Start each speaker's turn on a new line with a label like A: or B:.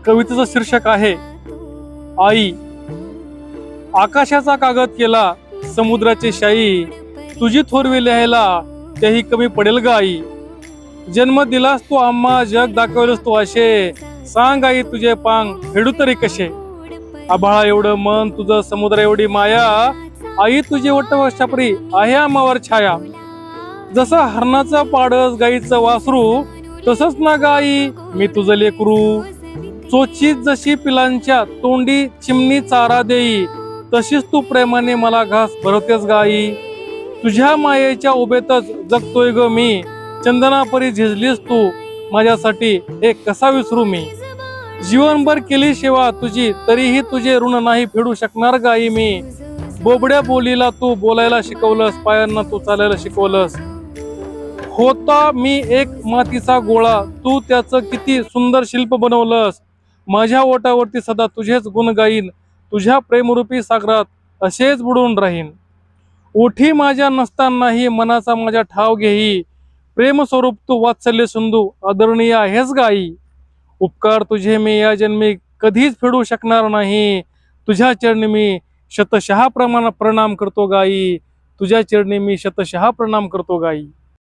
A: कवितेचं शीर्षक आहे आई. आकाशाचा कागद केला समुद्राची शाई, तुझी थोरवी लिहायला तेही कमी पडेल ग आई. जन्म दिलास तू आम्हा, जग दाखवलंस तू असे, सांग आई तुझे पांग फेडू तरी कसे. आभाळा एवढं मन तुझं, समुद्र एवढी माया, आई तुझी वटवक्षापरी आहे आम्हावर छाया. जसं हरणाचं पाडस गाईचं वासरू, तसंच ना गाई मी तुझं लेकरू. चोचीत जशी पिलांच्या तोंडी चिमणी चारा देई, तशीच तू प्रेमाने मला घास भरवतेस गाई. तुझ्या मायेच्या उभेतच जगतोय ग मी, चंदनापरी झिजलीस तू माझ्यासाठी, हे कसा विसरू मी. जीवनभर केली सेवा तुझी, तरीही तुझे ऋण नाही फेडू शकणार गाई मी. बोबड्या बोलीला तू बोलायला शिकवलंस, पायांना तू चालायला शिकवलंस. होता मी एक मातीचा गोळा, तू त्याचं किती सुंदर शिल्प बनवलंस. माझ्या ओठावरती सदा तुझेच गुण गाईन, तुझ्या प्रेमरूपी सागरात असेच बुडून राहीन. ओठी माझ्या नसतानाही मनाचा माझ्या ठाव घेई, प्रेम स्वरूप तू वात्सल्य सिंधू आदरणीय आहेस गाई. उपकार तुझे मी या जन्मी कधीच फेडू शकणार नाही, तुझ्या चरणी मी शतशः प्रणाम करतो गाई. तुझ्या चरणी मी शतशः प्रणाम करतो गाई.